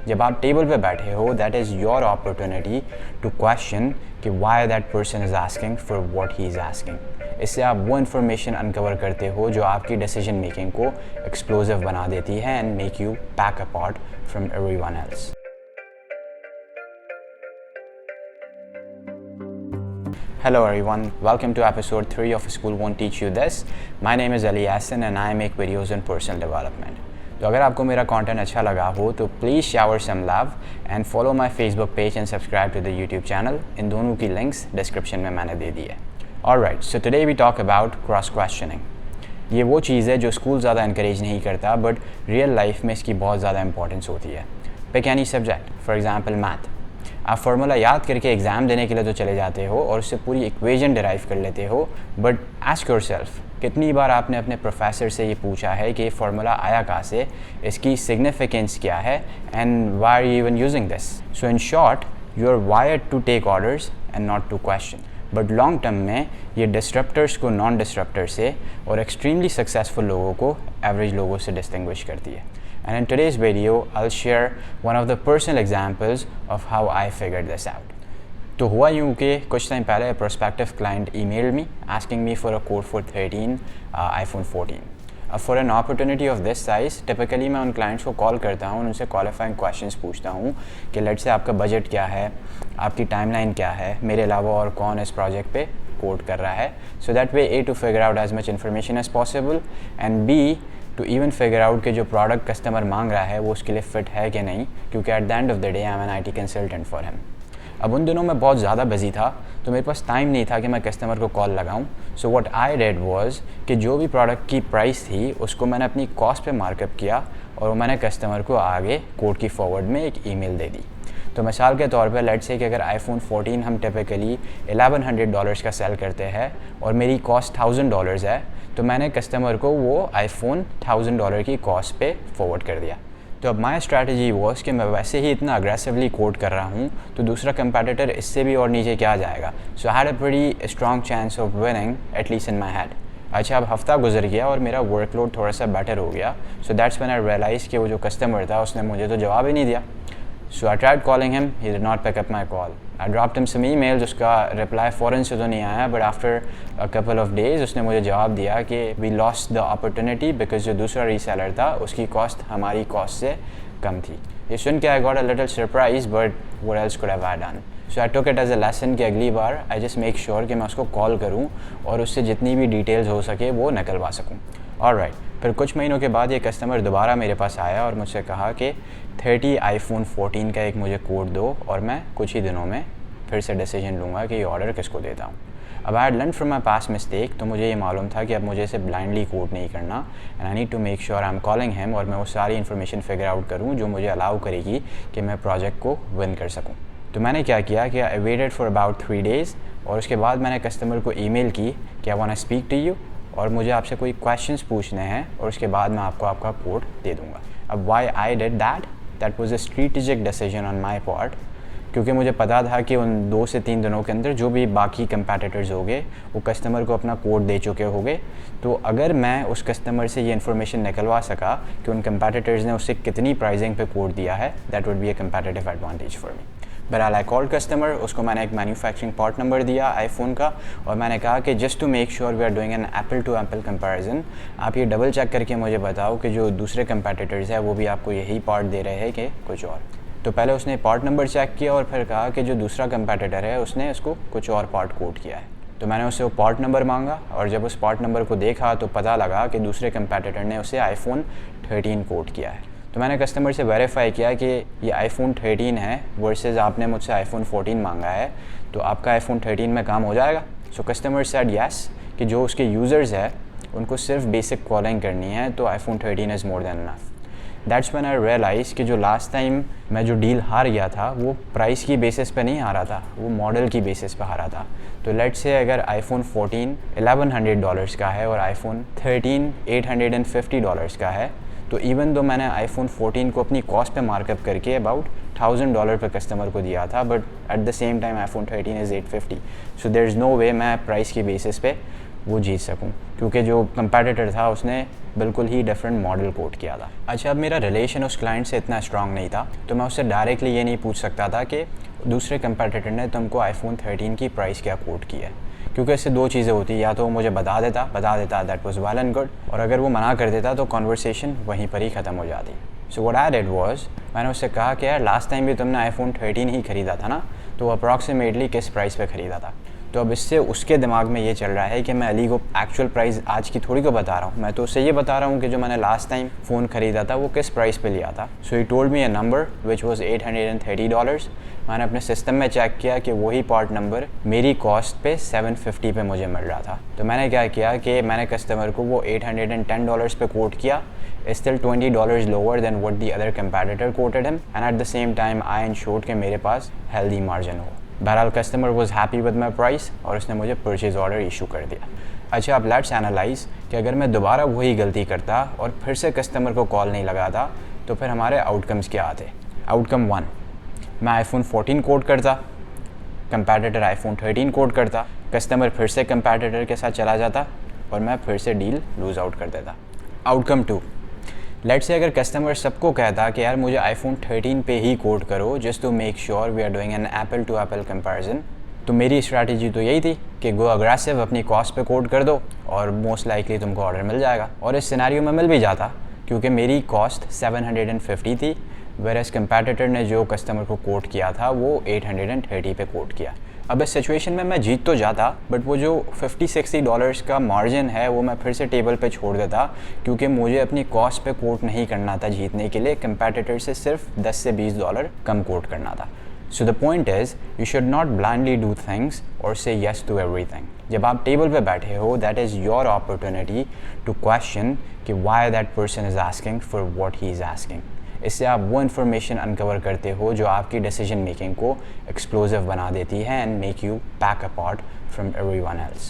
जब आप टेबल पे बैठे हो, that is your opportunity to question कि why that person is asking for what he is asking. इससे आप वो इन्फॉर्मेशन अनकवर करते हो जो आपकी डिसीजन मेकिंग को एक्सप्लोसिव बना देती है and make you pack apart from everyone else. Hello everyone, welcome to episode 3 of School Won't Teach You This. My name is Ali Hassan and I make videos on personal development. तो अगर आपको मेरा content अच्छा लगा हो तो please shower some love and follow my Facebook page and subscribe to the YouTube channel. इन दोनों की लिंक्स डिस्क्रिप्शन में मैंने दे दी है। Alright, so today we talk about cross questioning. ये वो चीज़ है जो स्कूल ज़्यादा इंकरेज नहीं करता, बट रियल लाइफ में इसकी बहुत ज़्यादा इंपॉर्टेंस होती है। Pick any subject, for example math. आप फार्मूला याद करके एग्ज़ाम देने के लिए तो चले जाते हो और उससे पूरी इक्वेशन डिराइव कर लेते हो, बट आस्क योरसेल्फ, कितनी बार आपने अपने प्रोफेसर से ये पूछा है कि ये फार्मूला आया कहाँ से, इसकी सिग्निफिकेंस क्या है and why are you even using this. So in short, you are wired to take orders and not to question. But long term में ये डिस्ट्रप्टर्स को नॉन डिस्ट्रप्टर से और एक्सट्रीमली सक्सेसफुल लोगों को एवरेज लोगों से डिस्टिंग्विश करती है। And in today's video, I'll share one of the personal examples of how I figured this out. तो हुआ यूँ कि कुछ टाइम पहले a prospective client emailed me asking me for a quote for 13 iPhone 14. अब for an opportunity of this size, typically मैं उन clients को कॉल करता हूँ, उनसे qualifying questions पूछता हूँ कि let's say आपका बजट क्या है, आपकी टाइमलाइन क्या है, मेरे अलावा और कौन इस प्रोजेक्ट पे कोड कर रहा है, so that way A to figure out as much information as possible and B to even figure out कि जो प्रोडक्ट कस्टमर मांग रहा है वो उसके लिए फ़िट है कि नहीं, क्योंकि at the end of the day I am an IT consultant for him. अब उन दिनों मैं बहुत ज़्यादा बिजी था तो मेरे पास टाइम नहीं था कि मैं कस्टमर को कॉल लगाऊं। So what I did was कि जो भी प्रोडक्ट की प्राइस थी उसको मैंने अपनी कॉस्ट पे मार्कअप किया और मैंने कस्टमर को आगे कोड की फॉरवर्ड में एक ईमेल दे दी। तो मिसाल के तौर पे लेट्स से कि अगर iPhone 14 हम टिपिकली $1100 का सेल करते हैं और मेरी कॉस्ट $1000 है, तो मैंने कस्टमर को वो iPhone $1000 की कॉस्ट पे फॉरवर्ड कर दिया। तो अब माई स्ट्रैटेजी वॉज कि मैं वैसे ही इतना अग्रेसिवली कोड कर रहा हूँ तो दूसरा कंपेटिटर इससे भी और नीचे क्या जाएगा। So I had a pretty strong chance of winning at least in my head. अच्छा, अब हफ्ता गुजर गया और मेरा वर्कलोड थोड़ा सा बेटर हो गया। So that's when I realise कि वो जो कस्टमर था उसने मुझे तो जवाब ही नहीं दिया। So I tried calling him, he did not pick up my call. I dropped him some emails, उसका reply फ़ौरन से तो नहीं आया, but after a couple of days उसने मुझे जवाब दिया कि we lost the opportunity because जो दूसरा reseller था उसकी cost हमारी cost से कम थी। ये सुन के I got a little surprised, but what else could have I done? So I took it as a lesson कि अगली बार I just make sure कि मैं उसको कॉल करूँ और उससे जितनी भी डिटेल्स हो सके वो निकलवा सकूँ। ऑलराइट, फिर कुछ महीनों के बाद ये कस्टमर दोबारा मेरे पास आया और मुझसे कहा कि 30 iPhone 14 का एक मुझे कोड दो और मैं कुछ ही दिनों में फिर से डिसीजन लूँगा कि ये ऑर्डर किसको देता हूँ। अब I had learn from my past mistake, तो मुझे ये मालूम था कि अब मुझे इसे ब्लाइंडली कोड नहीं करना and I need to make sure I am calling him और मैं वो सारी इन्फॉर्मेशन फिगर आउट करूँ जो मुझे अलाउ करेगी कि मैं प्रोजेक्ट को विन कर सकूँ। तो मैंने क्या किया कि I waited for about 3 days और उसके बाद मैंने कस्टमर को ईमेल की कि I want to speak to you और मुझे आपसे कोई क्वेश्चंस पूछने हैं और उसके बाद मैं आपको आपका कोड दे दूँगा। अब why I did that was a strategic decision on my part, क्योंकि मुझे पता था कि उन 2 से 3 दिनों के अंदर जो भी बाकी कंपेटिटर्स होंगे वो कस्टमर को अपना कोड दे चुके होंगे। तो अगर मैं उस कस्टमर से ये इन्फॉर्मेशन निकलवा सका कि उन कंपेटिटर्स ने उससे कितनी प्राइसिंग पे कोड दिया है, that would be a competitive advantage for me. बहरहाल आई कॉल्ड कस्टमर, उसको मैंने एक मैन्युफैक्चरिंग पार्ट नंबर दिया आईफोन का और मैंने कहा कि just to make sure we are doing an apple to apple comparison, आप ये डबल चेक करके मुझे बताओ कि जो दूसरे कंपेटिटर्स हैं वो भी आपको यही पार्ट दे रहे हैं कि कुछ और। तो पहले उसने पार्ट नंबर चेक किया और फिर कहा कि जो दूसरा कंपेटिटर है उसने उसको कुछ और पार्ट कोड किया है। तो मैंने उससे वो पार्ट नंबर मांगा और जब उस पार्ट नंबर को देखा तो पता लगा कि दूसरे कंपेटिटर ने उसे iPhone 13 कोड किया है। तो मैंने कस्टमर से वेरीफाई किया कि ये iPhone 13 है वर्सेस आपने मुझसे iPhone 14 मांगा है, तो आपका iPhone 13 में काम हो जाएगा। सो कस्टमर सेड यस, कि जो उसके यूज़र्स है उनको सिर्फ बेसिक कॉलिंग करनी है, तो iPhone 13 is more than enough. That's when I realise कि जो लास्ट टाइम मैं जो डील हार गया था वो प्राइस की बेसिस पे नहीं हारा था, वो मॉडल की बेसिस पे हारा था। तो लेट्स से अगर iPhone 14 $1100 का है और iPhone 13 $850 का है, तो इवन दो मैंने iPhone 14 को अपनी कॉस्ट पे मार्कअप करके अबाउट $1000 पे कस्टमर को दिया था, but at the same time iPhone 13 is 850। So there is no way मैं प्राइस की बेसिस पे वो जीत सकूं, क्योंकि जो कंपेटिटर था उसने बिल्कुल ही डिफरेंट मॉडल कोट किया था। अच्छा, अब मेरा रिलेशन उस क्लाइंट से इतना स्ट्रांग नहीं था तो मैं उससे डायरेक्टली ये नहीं पूछ सकता था कि दूसरे कंपेटिटर ने तुमको आईफोन 13 की प्राइस क्या कोट की है, क्योंकि इससे दो चीज़ें होती है, या तो वो मुझे बता देता that was well and good, और अगर वो मना कर देता तो कॉन्वर्सेशन वहीं पर ही ख़त्म हो जाती। So what I did was, मैंने उससे कहा कि यार लास्ट टाइम भी तुमने आईफोन 13 ही ख़रीदा था ना, तो अप्रॉक्सीमेटली किस प्राइस पे ख़रीदा था। तो अब इससे उसके दिमाग में ये चल रहा है कि मैं अली को एक्चुअल प्राइस आज की थोड़ी को बता रहा हूँ, मैं तो उससे ये बता रहा हूँ कि जो मैंने लास्ट टाइम फ़ोन ख़रीदा था वो किस प्राइस पे लिया था। So he told me a number which was $830। मैंने अपने सिस्टम में चेक किया कि वही पार्ट नंबर मेरी कॉस्ट पे 750 पे मुझे मिल रहा था। तो मैंने क्या किया कि मैंने कस्टमर को वो $810 पे कोट किया, still $20 lower than what the other competitor quoted him, and at the same time I ensured कि मेरे पास healthy margin हो। बहरहाल customer was happy with my price और उसने मुझे परचेज ऑर्डर इशू कर दिया। अच्छा, अब लेट्स एनालाइज कि अगर मैं दोबारा वही गलती करता और फिर से कस्टमर को कॉल नहीं लगाता तो फिर हमारे आउटकम्स क्या आते। आउटकम 1, मैं आईफोन 14 कोड करता, कंपैटिटर आईफोन 13 कोड करता, कस्टमर फिर से कंपैटिटर के साथ चला जाता और मैं फिर से डील लूज़ आउट कर देता। आउटकम 2, लेट्स से अगर कस्टमर सबको कहता कि यार मुझे आईफोन 13 पे ही कोड करो just to make sure we are doing an apple to apple comparison, तो मेरी स्ट्रैटेजी तो यही थी कि गो अग्रेसिव, अपनी कॉस्ट पे कोड कर दो और मोस्ट लाइकली तुमको ऑर्डर मिल जाएगा। और इस सिनेरियो में मिल भी जाता क्योंकि मेरी कॉस्ट 750 थी, वेरएस कंपैटिटर ने जो कस्टमर को कोट किया था वो 830 पे कोट किया। अब इस सिचुएशन में मैं जीत तो जाता, बट वो जो $50-60 का मार्जिन है वो मैं फिर से टेबल पे छोड़ देता, क्योंकि मुझे अपनी कॉस्ट पे कोट नहीं करना था जीतने के लिए, कंपैटिटर से सिर्फ $10 से $20 कम कोट करना था। So the point is you should not blindly do things और से येस टू एवरीथिंग। जब आप टेबल पे बैठे हो that is your opportunity to question कि why that person is asking for what he is asking. इससे आप वो इन्फॉर्मेशन अनकवर करते हो जो आपकी डिसीजन मेकिंग को एक्सप्लोसिव बना देती है and make you back apart from everyone else.